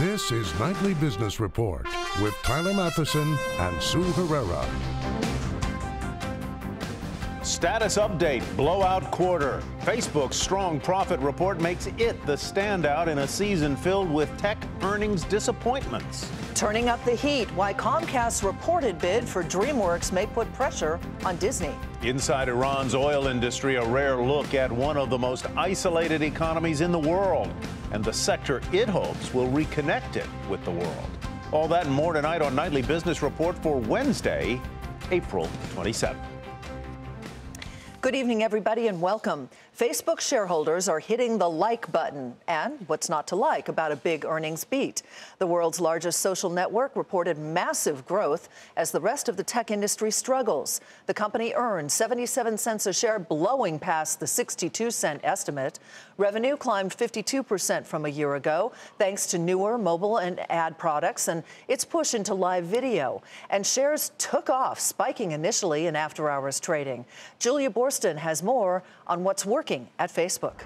This is Nightly Business Report with Tyler Matheson and Sue Herrera. Status update, blowout quarter. Facebook's strong profit report makes it the standout in a season filled with tech earnings disappointments. Turning up the heat, why Comcast's reported bid for DreamWorks may put pressure on Disney. Inside Iran's oil industry, a rare look at one of the most isolated economies in the world and the sector it hopes will reconnect it with the world. All that and more tonight on Nightly Business Report for Wednesday, April 27th. Good evening, everybody, and welcome. Facebook shareholders are hitting the like button. And what's not to like about a big earnings beat? The world's largest social network reported massive growth as the rest of the tech industry struggles. The company earned 77 cents a share, blowing past the 62-cent estimate. Revenue climbed 52% from a year ago, thanks to newer mobile and ad products and its push into live video. And shares took off, spiking initially in after-hours trading. Julia Borston has more on what's working at Facebook.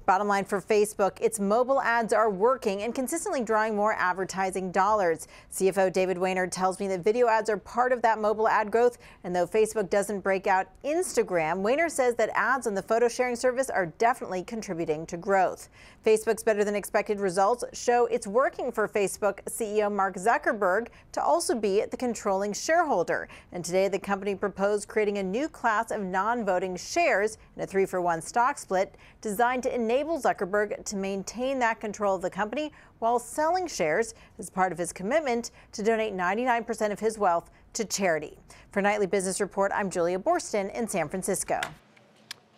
Bottom line for Facebook, its mobile ads are working and consistently drawing more advertising dollars. CFO David Wehner tells me that video ads are part of that mobile ad growth. And though Facebook doesn't break out Instagram, Wehner says that ads on the photo sharing service are definitely contributing to growth. Facebook's better than expected results show it's working for Facebook CEO Mark Zuckerberg to also be the controlling shareholder. And today the company proposed creating a new class of non-voting shares in a 3-for-1 stock split designed to enable Zuckerberg to maintain that control of the company while selling shares as part of his commitment to donate 99% of his wealth to charity. For Nightly Business Report, I'm Julia Borston in San Francisco.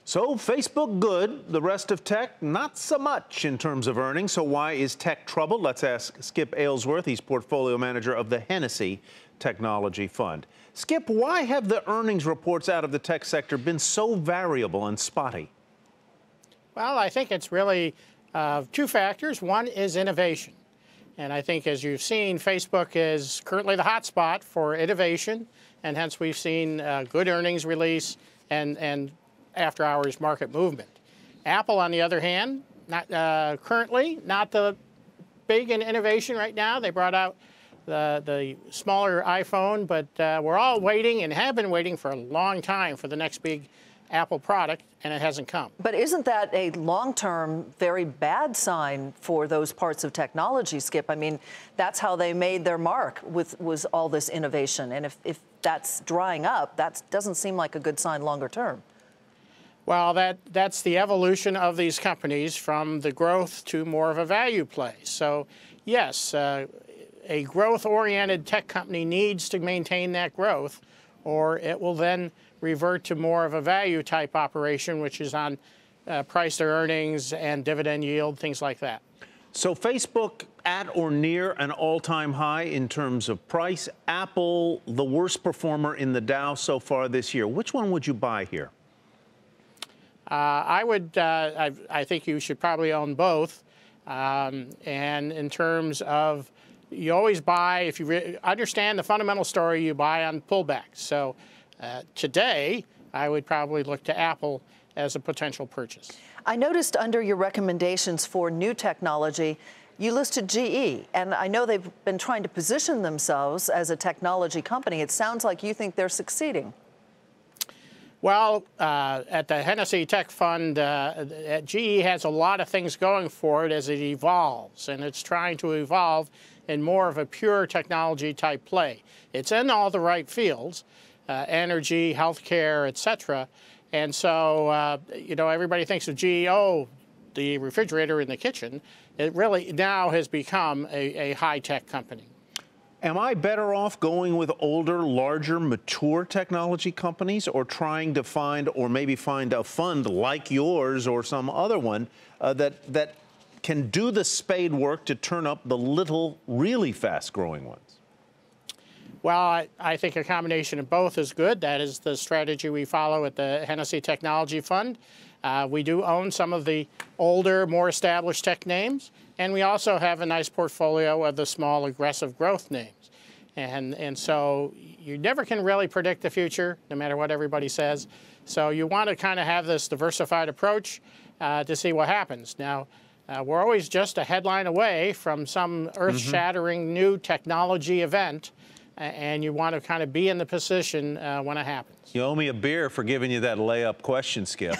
So Facebook good, the rest of tech not so much in terms of earnings. So why is tech troubled? Let's ask Skip Aylesworth. He's portfolio manager of the Hennessy Technology Fund. Skip, why have the earnings reports out of the tech sector been so variable and spotty? Well, I think it's really two factors. One is innovation. And I think, as you've seen, Facebook is currently the hotspot for innovation. And hence, we've seen good earnings release and after-hours market movement. Apple, on the other hand, currently not the big in innovation right now. They brought out the smaller iPhone, but we're all waiting and have been waiting for a long time for the next big Apple product, and it hasn't come. But isn't that a long-term, very bad sign for those parts of technology, Skip? I mean, that's how they made their mark was all this innovation. And if that's drying up, that doesn't seem like a good sign longer term. Well, that's the evolution of these companies from the growth to more of a value play. So, yes, a growth-oriented tech company needs to maintain that growth, or it will then revert to more of a value-type operation, which is on price to earnings and dividend yield, things like that. So Facebook at or near an all-time high in terms of price. Apple, the worst performer in the Dow so far this year. Which one would you buy here? I think you should probably own both. And in terms of, you always buy, if you understand the fundamental story, you buy on pullbacks. So today, I would probably look to Apple as a potential purchase. I noticed under your recommendations for new technology, you listed GE, and I know they've been trying to position themselves as a technology company. It sounds like you think they're succeeding. Well, at the Hennessy Tech Fund, GE has a lot of things going for it as it evolves, and it's trying to evolve in more of a pure technology type play. It's in all the right fields, energy, healthcare, et cetera. And so, you know, everybody thinks of GE, oh, the refrigerator in the kitchen. It really now has become a high-tech company. Am I better off going with older, larger, mature technology companies, or trying to find, or maybe find a fund like yours or some other one that can do the spade work to turn up the little, really fast-growing ones? Well, I think a combination of both is good. That is the strategy we follow at the Hennessy Technology Fund. We do own some of the older, more established tech names, and we also have a nice portfolio of the small, aggressive growth names. And so you never can really predict the future, no matter what everybody says. So you want to kind of have this diversified approach to see what happens. Now, We're always just a headline away from some earth-shattering new technology event, and you want to kind of be in the position when it happens. You owe me a beer for giving you that layup question, Skip.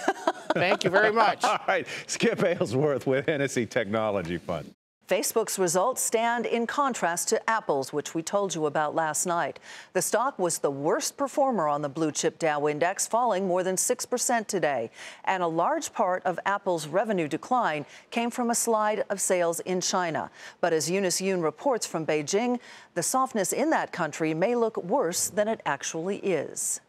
Thank you very much. All right, Skip Aylesworth with Hennessy Technology Fund. Facebook's results stand in contrast to Apple's, which we told you about last night. The stock was the worst performer on the blue chip Dow index, falling more than 6% today. And a large part of Apple's revenue decline came from a slide of sales in China. But as Eunice Yoon reports from Beijing, the softness in that country may look worse than it actually is.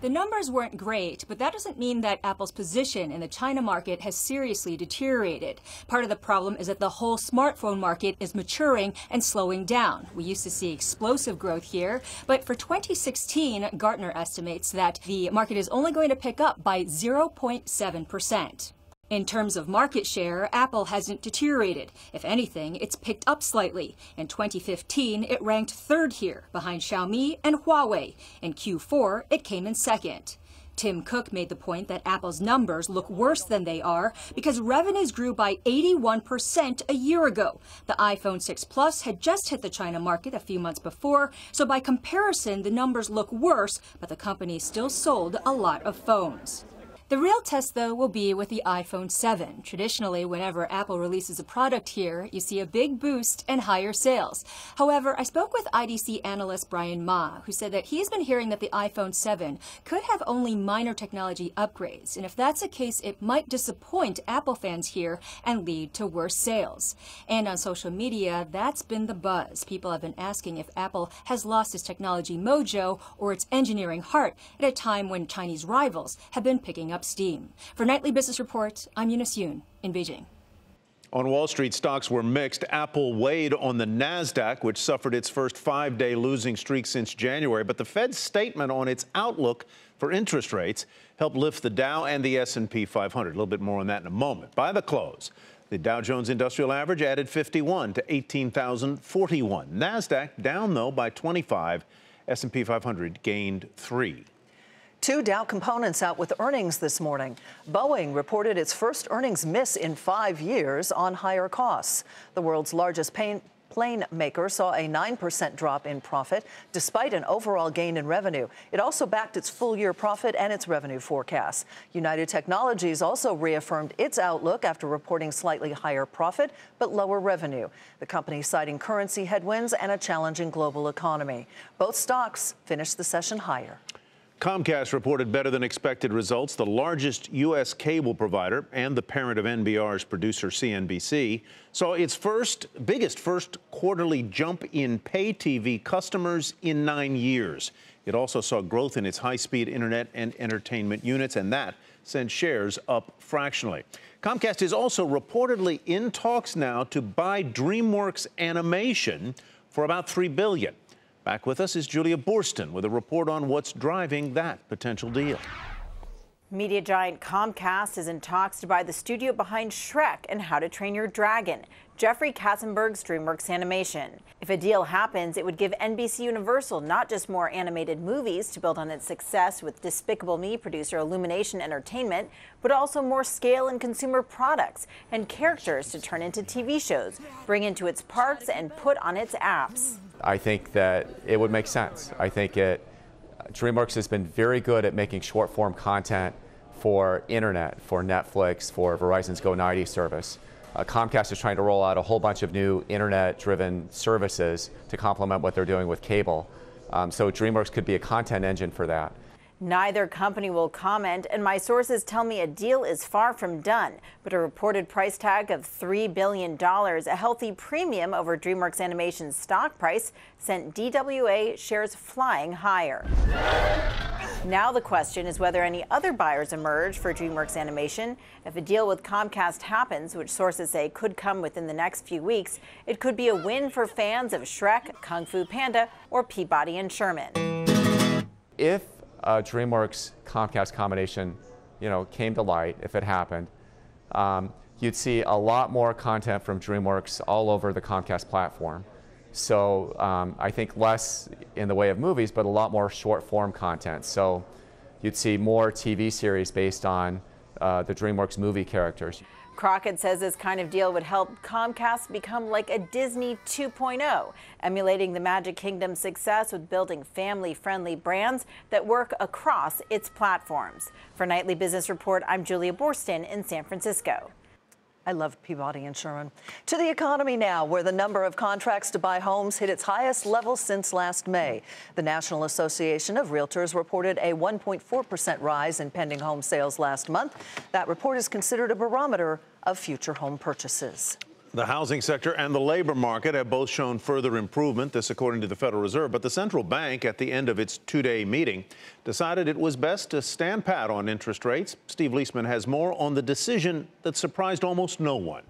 The numbers weren't great, but that doesn't mean that Apple's position in the China market has seriously deteriorated. Part of the problem is that the whole smartphone market is maturing and slowing down. We used to see explosive growth here, but for 2016, Gartner estimates that the market is only going to pick up by 0.7%. In terms of market share, Apple hasn't deteriorated. If anything, it's picked up slightly. In 2015, it ranked third here, behind Xiaomi and Huawei. In Q4, it came in second. Tim Cook made the point that Apple's numbers look worse than they are because revenues grew by 81% a year ago. The iPhone 6 Plus had just hit the China market a few months before, so by comparison, the numbers look worse, but the company still sold a lot of phones. The real test, though, will be with the iPhone 7. Traditionally, whenever Apple releases a product here, you see a big boost and higher sales. However, I spoke with IDC analyst Brian Ma, who said that he's been hearing that the iPhone 7 could have only minor technology upgrades. And if that's the case, it might disappoint Apple fans here and lead to worse sales. And on social media, that's been the buzz. People have been asking if Apple has lost its technology mojo or its engineering heart at a time when Chinese rivals have been picking up steam. For Nightly Business Report, I'm Eunice Yoon in Beijing. On Wall Street, stocks were mixed. Apple weighed on the NASDAQ, which suffered its first 5-day losing streak since January. But the Fed's statement on its outlook for interest rates helped lift the Dow and the S&P 500. A little bit more on that in a moment. By the close, the Dow Jones Industrial Average added 51 to 18,041. NASDAQ down, though, by 25. S&P 500 gained 3. Two Dow components out with earnings this morning. Boeing reported its first earnings miss in 5 years on higher costs. The world's largest plane maker saw a 9% drop in profit, despite an overall gain in revenue. It also backed its full-year profit and its revenue forecasts. United Technologies also reaffirmed its outlook after reporting slightly higher profit, but lower revenue. The company citing currency headwinds and a challenging global economy. Both stocks finished the session higher. Comcast reported better than expected results. The largest U.S. cable provider and the parent of NBR's producer CNBC saw its biggest quarterly jump in pay TV customers in 9 years. It also saw growth in its high-speed internet and entertainment units, and that sent shares up fractionally. Comcast is also reportedly in talks now to buy DreamWorks Animation for about $3 billion. Back with us is Julia Borston with a report on what's driving that potential deal. Media giant Comcast is in talks to buy the studio behind Shrek and How to Train Your Dragon, Jeffrey Katzenberg's DreamWorks Animation. If a deal happens, it would give NBC Universal not just more animated movies to build on its success with Despicable Me producer Illumination Entertainment, but also more scale in consumer products and characters to turn into TV shows, bring into its parks, and put on its apps. I think that it would make sense. I think DreamWorks has been very good at making short-form content for internet, for Netflix, for Verizon's Go 90 service. Comcast is trying to roll out a whole bunch of new internet-driven services to complement what they're doing with cable. So DreamWorks could be a content engine for that. Neither company will comment, and my sources tell me a deal is far from done. But a reported price tag of $3 billion, a healthy premium over DreamWorks Animation's stock price, sent DWA shares flying higher. Now the question is whether any other buyers emerge for DreamWorks Animation. If a deal with Comcast happens, which sources say could come within the next few weeks, it could be a win for fans of Shrek, Kung Fu Panda, or Peabody and Sherman. If a DreamWorks Comcast combination, came to light, if it happened, you'd see a lot more content from DreamWorks all over the Comcast platform. So I think less in the way of movies, but a lot more short-form content. So, you'd see more TV series based on the DreamWorks movie characters. Crockett says this kind of deal would help Comcast become like a Disney 2.0, emulating the Magic Kingdom's success with building family-friendly brands that work across its platforms. For Nightly Business Report, I'm Julia Borston in San Francisco. I love Peabody and Sherman. To the economy now, where the number of contracts to buy homes hit its highest level since last May. The National Association of Realtors reported a 1.4% rise in pending home sales last month. That report is considered a barometer of future home purchases. The housing sector and the labor market have both shown further improvement, this according to the Federal Reserve. But the central bank, at the end of its two-day meeting, decided it was best to stand pat on interest rates. Steve Leisman has more on the decision that surprised almost no one.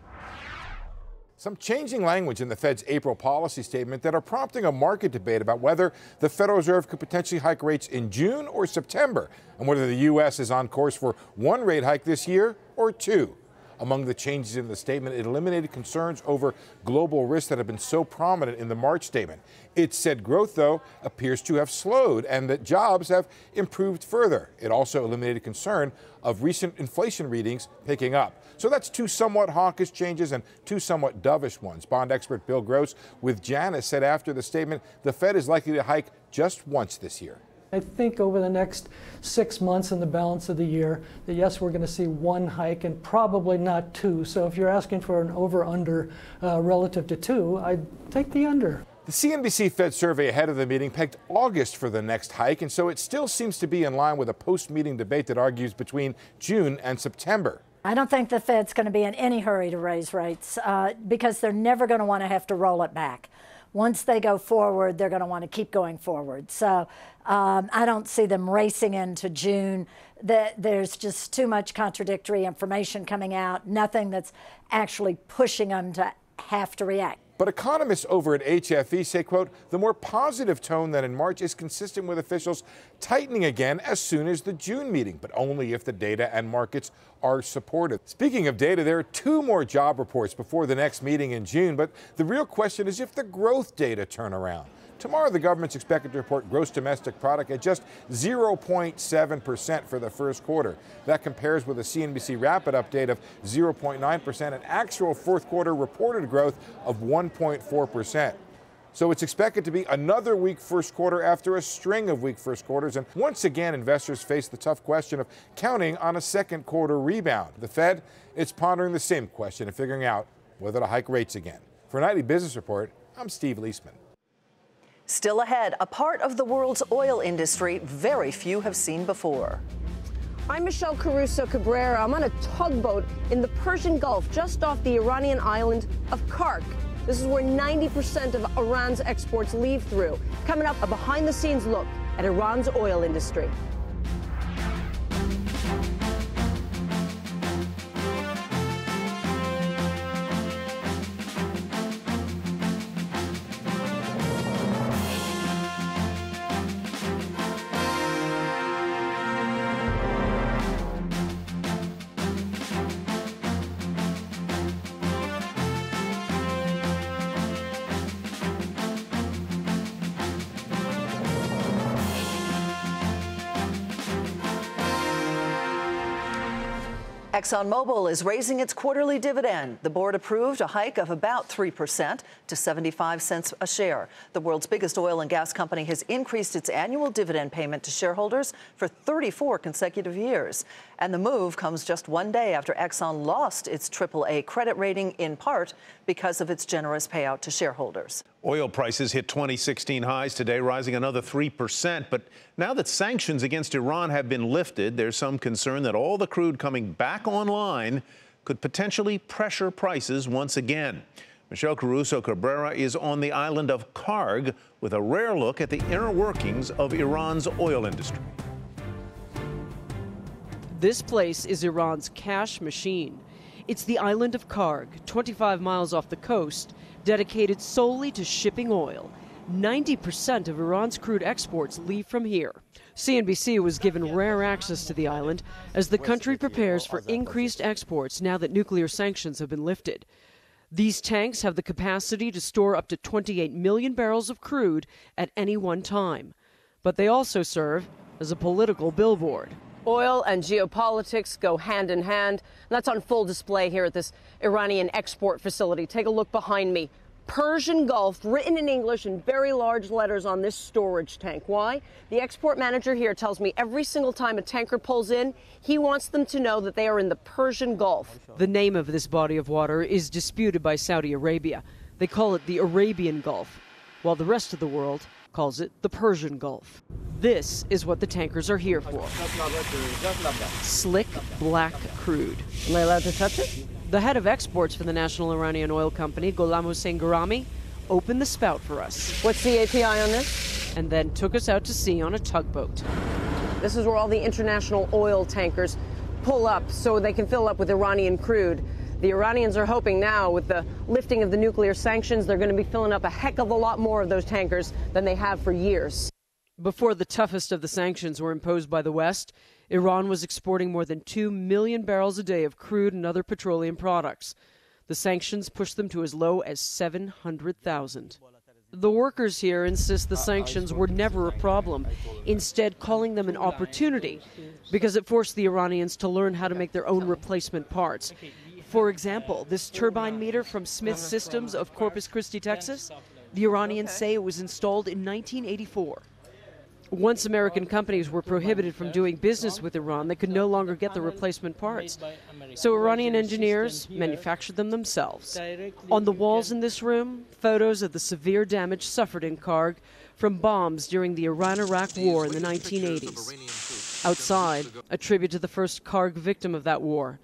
Some changing language in the Fed's April policy statement that are prompting a market debate about whether the Federal Reserve could potentially hike rates in June or September, and whether the U.S. is on course for one rate hike this year or two. Among the changes in the statement, it eliminated concerns over global risks that have been so prominent in the March statement. It said growth, though, appears to have slowed and that jobs have improved further. It also eliminated concern of recent inflation readings picking up. So that's two somewhat hawkish changes and two somewhat dovish ones. Bond expert Bill Gross with Janus said after the statement the Fed is likely to hike just once this year. I think over the next 6 months and the balance of the year, that yes, we're going to see one hike and probably not two. So if you're asking for an over-under relative to two, I'd take the under. The CNBC Fed survey ahead of the meeting pegged August for the next hike, and so it still seems to be in line with a post-meeting debate that argues between June and September. I don't think the Fed's going to be in any hurry to raise rates because they're never going to want to have to roll it back. Once they go forward, they're going to want to keep going forward. So I don't see them racing into June. There's just too much contradictory information coming out, nothing that's actually pushing them to have to react. But economists over at HFE say, quote, the more positive tone than in March is consistent with officials tightening again as soon as the June meeting, but only if the data and markets are supportive. Speaking of data, there are two more job reports before the next meeting in June, but the real question is if the growth data turn around. Tomorrow, the government's expected to report gross domestic product at just 0.7% for the first quarter. That compares with a CNBC Rapid update of 0.9% and actual fourth quarter reported growth of 1.4%. So it's expected to be another weak first quarter after a string of weak first quarters. And once again, investors face the tough question of counting on a second quarter rebound. The Fed, it's pondering the same question and figuring out whether to hike rates again. For Nightly Business Report, I'm Steve Leisman. Still ahead, a part of the world's oil industry very few have seen before. I'm Michelle Caruso Cabrera. I'm on a tugboat in the Persian Gulf just off the Iranian island of Kark. This is where 90% of Iran's exports leave through. Coming up, a behind-the-scenes look at Iran's oil industry. ExxonMobil is raising its quarterly dividend. The board approved a hike of about 3% to 75 cents a share. The world's biggest oil and gas company has increased its annual dividend payment to shareholders for 34 consecutive years. And the move comes just one day after Exxon lost its AAA credit rating, in part because of its generous payout to shareholders. Oil prices hit 2016 highs today, rising another 3%. But now that sanctions against Iran have been lifted, there's some concern that all the crude coming back online could potentially pressure prices once again. Michelle Caruso Cabrera is on the island of Karg with a rare look at the inner workings of Iran's oil industry. This place is Iran's cash machine. It's the island of Karg, 25 miles off the coast, dedicated solely to shipping oil. 90% of Iran's crude exports leave from here. CNBC was given rare access to the island as the country prepares for increased exports now that nuclear sanctions have been lifted. These tanks have the capacity to store up to 28 million barrels of crude at any one time. But they also serve as a political billboard. Oil and geopolitics go hand in hand. And that's on full display here at this Iranian export facility. Take a look behind me. Persian Gulf, written in English in very large letters on this storage tank. Why? The export manager here tells me every single time a tanker pulls in, he wants them to know that they are in the Persian Gulf. The name of this body of water is disputed by Saudi Arabia. They call it the Arabian Gulf, while the rest of the world calls it the Persian Gulf. This is what the tankers are here for. Slick black crude. Am I allowed to touch it? The head of exports for the National Iranian Oil Company, Gholam Hossein Garami, opened the spout for us. What's the API on this? And then took us out to sea on a tugboat. This is where all the international oil tankers pull up so they can fill up with Iranian crude. The Iranians are hoping now, with the lifting of the nuclear sanctions, they're going to be filling up a heck of a lot more of those tankers than they have for years. Before the toughest of the sanctions were imposed by the West, Iran was exporting more than 2 million barrels a day of crude and other petroleum products. The sanctions pushed them to as low as 700,000. The workers here insist the sanctions were never a problem, instead calling them an opportunity, because it forced the Iranians to learn how to make their own replacement parts. For example, this turbine meter from Smith Systems of Corpus Christi, Texas, the Iranians say it was installed in 1984. Once American companies were prohibited from doing business with Iran, they could no longer get the replacement parts. So Iranian engineers manufactured them themselves. On the walls in this room, photos of the severe damage suffered in Karg from bombs during the Iran-Iraq War in the 1980s. Outside, a tribute to the first Karg victim of that war,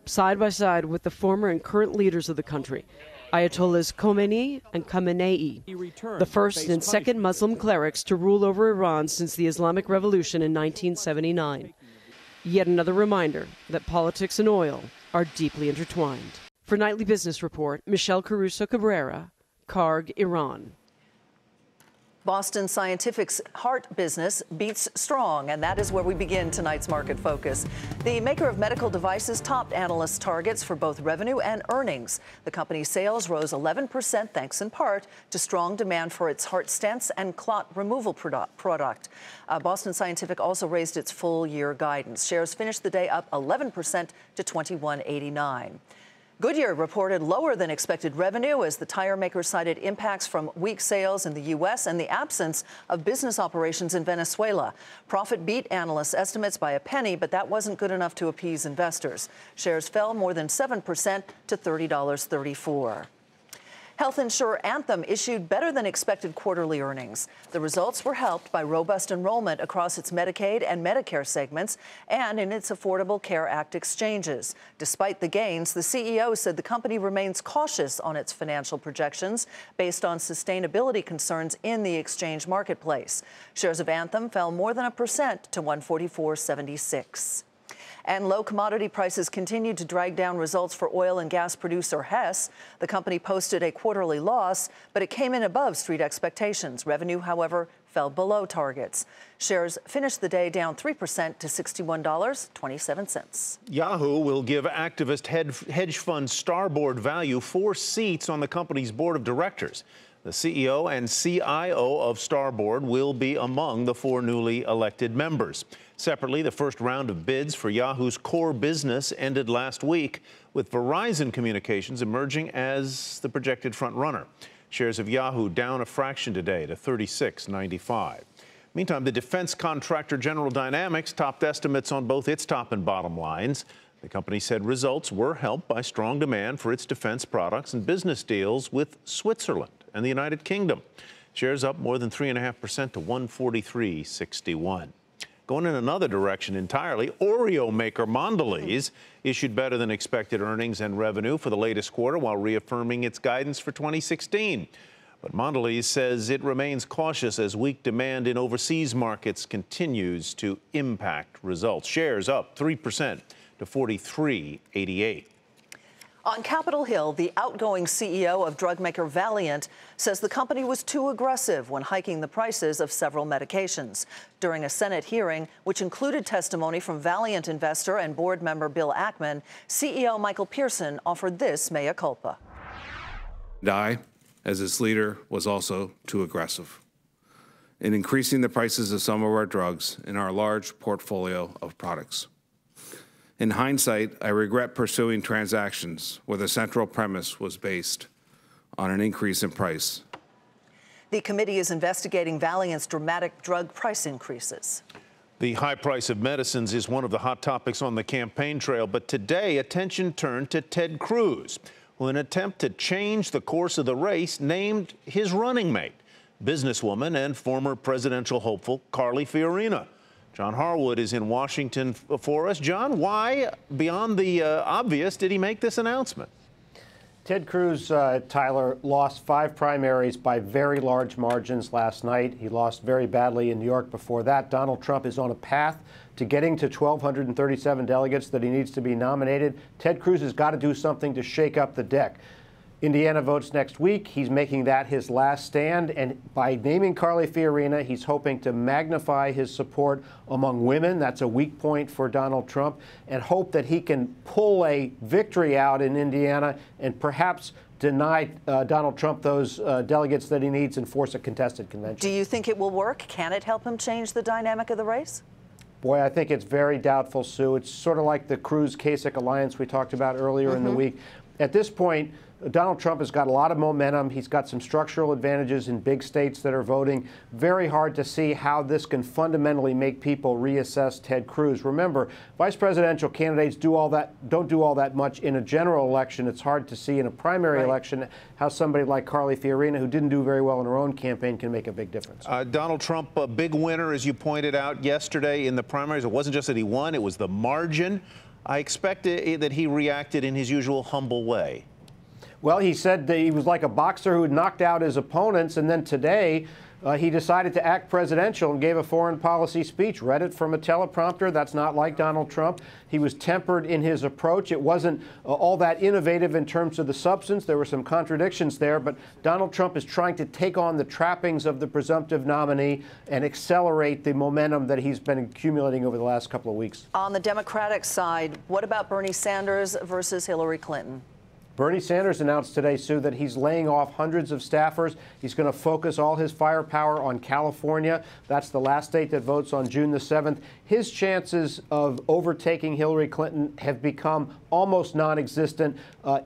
side by side with the former and current leaders of the country, Ayatollahs Khomeini and Khamenei, the first and second Muslim clerics to rule over Iran since the Islamic Revolution in 1979. Yet another reminder that politics and oil are deeply intertwined. For Nightly Business Report, Michelle Caruso Cabrera, Karg, Iran. Boston Scientific's heart business beats strong, and that is where we begin tonight's market focus. The maker of medical devices topped analysts' targets for both revenue and earnings. The company's sales rose 11% thanks in part to strong demand for its heart stents and clot removal product. Boston Scientific also raised its full-year guidance. Shares finished the day up 11% to $21.89. Goodyear reported lower than expected revenue as the tire maker cited impacts from weak sales in the U.S. and the absence of business operations in Venezuela. Profit beat analysts' estimates by a penny, but that wasn't good enough to appease investors. Shares fell more than 7% to $30.34. Health insurer Anthem issued better than expected quarterly earnings. The results were helped by robust enrollment across its Medicaid and Medicare segments and in its Affordable Care Act exchanges. Despite the gains, the CEO said the company remains cautious on its financial projections based on sustainability concerns in the exchange marketplace. Shares of Anthem fell more than 1% to $144.76. And low commodity prices continued to drag down results for oil and gas producer Hess. The company posted a quarterly loss, but it came in above street expectations. Revenue, however, fell below targets. Shares finished the day down 3% to $61.27. Yahoo will give activist hedge fund Starboard Value 4 seats on the company's board of directors. The CEO and CIO of Starboard will be among the 4 newly elected members. Separately, the first round of bids for Yahoo's core business ended last week, with Verizon Communications emerging as the projected front-runner. Shares of Yahoo down a fraction today to $36.95. Meantime, the defense contractor General Dynamics topped estimates on both its top and bottom lines. The company said results were helped by strong demand for its defense products and business deals with Switzerland and the United Kingdom. Shares up more than 3.5% to $143.61. Going in another direction entirely, Oreo maker Mondelez issued better than expected earnings and revenue for the latest quarter while reaffirming its guidance for 2016. But Mondelez says it remains cautious as weak demand in overseas markets continues to impact results. Shares up 3% to $43.88. On Capitol Hill, the outgoing CEO of drug maker Valeant says the company was too aggressive when hiking the prices of several medications. During a Senate hearing, which included testimony from Valeant investor and board member Bill Ackman, CEO Michael Pearson offered this mea culpa. I, as its leader, was also too aggressive. in increasing the prices of some of our drugs in our large portfolio of products. In hindsight, I regret pursuing transactions where the central premise was based on an increase in price. The committee is investigating Valeant's dramatic drug price increases. The high price of medicines is one of the hot topics on the campaign trail, but today attention turned to Ted Cruz, who, in an attempt to change the course of the race, named his running mate, businesswoman and former presidential hopeful Carly Fiorina. John Harwood is in Washington for us. John, why, beyond the obvious, did he make this announcement? Ted Cruz, Tyler, lost 5 primaries by very large margins last night. He lost very badly in New York before that. Donald Trump is on a path to getting to 1,237 delegates that he needs to be nominated. Ted Cruz has got to do something to shake up the deck. Indiana votes next week. He's making that his last stand, and by naming Carly Fiorina, he's hoping to magnify his support among women. That's a weak point for Donald Trump, and hope that he can pull a victory out in Indiana and perhaps deny Donald Trump those delegates that he needs and force a contested convention. Do you think it will work? Can it help him change the dynamic of the race? Boy, I think it's very doubtful, Sue. It's sort of like the Cruz-Kasich alliance we talked about earlier in the week. At this point, Donald Trump has got a lot of momentum. He's got some structural advantages in big states that are voting. Very hard to see how this can fundamentally make people reassess Ted Cruz. Remember, vice presidential candidates don't do all that much in a general election. It's hard to see in a primary election how somebody like Carly Fiorina, who didn't do very well in her own campaign, can make a big difference. Donald Trump, a big winner, as you pointed out yesterday in the primaries. It wasn't just that he won, it was the margin. I expected that he reacted in his usual humble way. Well, he said that he was like a boxer who had knocked out his opponents, and then today he decided to act presidential and gave a foreign policy speech, read it from a teleprompter. That's not like Donald Trump. He was tempered in his approach. It wasn't all that innovative in terms of the substance. There were some contradictions there, but Donald Trump is trying to take on the trappings of the presumptive nominee and accelerate the momentum that he's been accumulating over the last couple of weeks. On the Democratic side, what about Bernie Sanders versus Hillary Clinton? Bernie Sanders announced today, Sue, that he's laying off hundreds of staffers. He's going to focus all his firepower on California. That's the last state that votes on June the 7th. His chances of overtaking Hillary Clinton have become almost non-existent.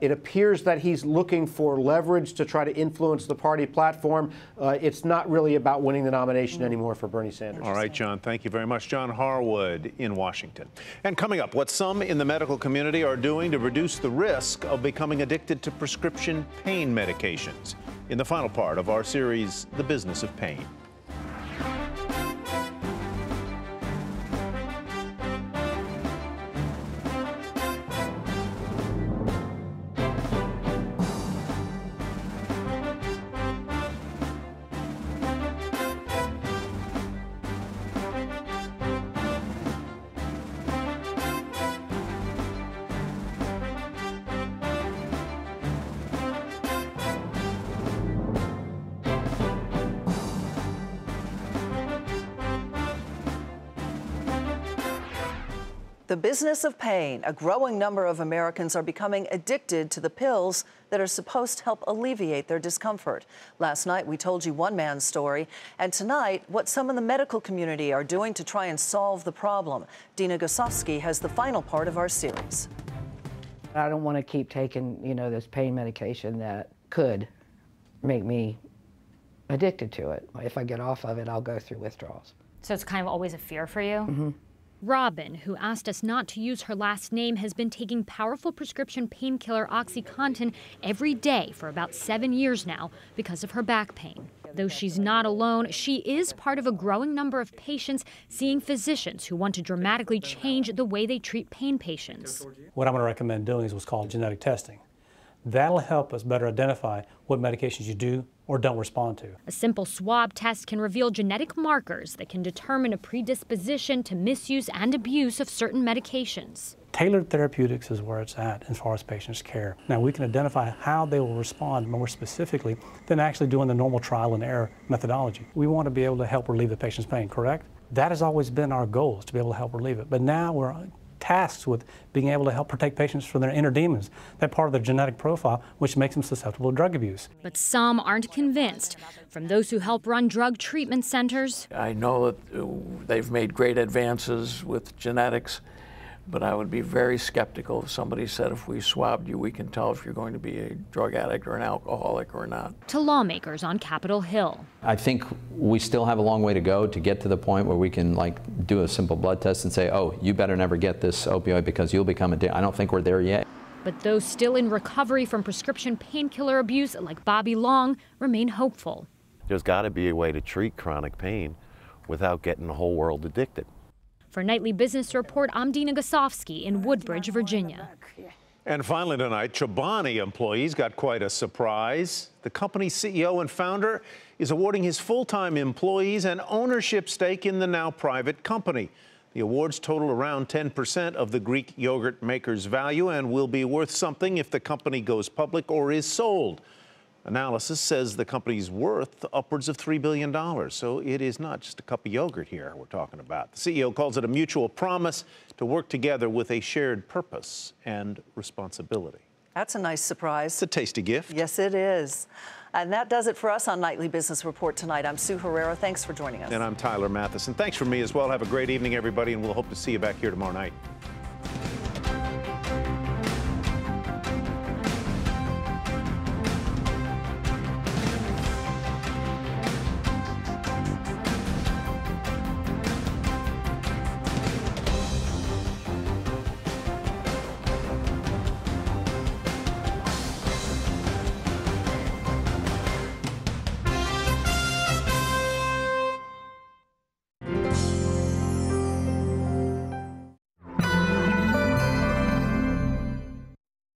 It appears that he's looking for leverage to try to influence the party platform. It's not really about winning the nomination anymore for Bernie Sanders. All right, John, thank you very much. John Harwood in Washington. And coming up, what some in the medical community are doing to reduce the risk of becoming addicted to prescription pain medications in the final part of our series, The Business of Pain. The business of pain. A growing number of Americans are becoming addicted to the pills that are supposed to help alleviate their discomfort. Last night, we told you one man's story, and tonight, what some in the medical community are doing to try and solve the problem. Dina Gosofsky has the final part of our series. I don't want to keep taking, this pain medication that could make me addicted to it. If I get off of it, I'll go through withdrawals. So it's kind of always a fear for you? Mm-hmm. Robin, who asked us not to use her last name, has been taking powerful prescription painkiller OxyContin every day for about 7 years now because of her back pain. Though she's not alone, she is part of a growing number of patients seeing physicians who want to dramatically change the way they treat pain patients. What I'm going to recommend doing is what's called genetic testing. That'll help us better identify what medications you do or don't respond to. A simple swab test can reveal genetic markers that can determine a predisposition to misuse and abuse of certain medications. Tailored therapeutics is where it's at as far as patients' care. Now, we can identify how they will respond more specifically than actually doing the normal trial and error methodology. We want to be able to help relieve the patient's pain, correct? That has always been our goal, is to be able to help relieve it. But now we're tasked with being able to help protect patients from their inner demons. That part of their genetic profile, which makes them susceptible to drug abuse. But some aren't convinced. From those who help run drug treatment centers. I know that they've made great advances with genetics, but I would be very skeptical if somebody said if we swabbed you, we can tell if you're going to be a drug addict or an alcoholic or not. To lawmakers on Capitol Hill. I think we still have a long way to go to get to the point where we can do a simple blood test and say, oh, you better never get this opioid because you'll become addicted. I don't think we're there yet. But those still in recovery from prescription painkiller abuse, like Bobby Long, remain hopeful. There's got to be a way to treat chronic pain without getting the whole world addicted. For Nightly Business Report, I'm Dina Gosofsky in Woodbridge, Virginia. And finally tonight, Chobani employees got quite a surprise. The company's CEO and founder is awarding his full-time employees an ownership stake in the now private company. The awards total around 10% of the Greek yogurt maker's value and will be worth something if the company goes public or is sold. Analysis says the company's worth upwards of $3 billion. So it is not just a cup of yogurt here we're talking about. The CEO calls it a mutual promise to work together with a shared purpose and responsibility. That's a nice surprise. It's a tasty gift. Yes, it is. And that does it for us on Nightly Business Report tonight. I'm Sue Herrera. Thanks for joining us. And I'm Tyler Mathisen. Thanks from me as well. Have a great evening, everybody, and we'll hope to see you back here tomorrow night.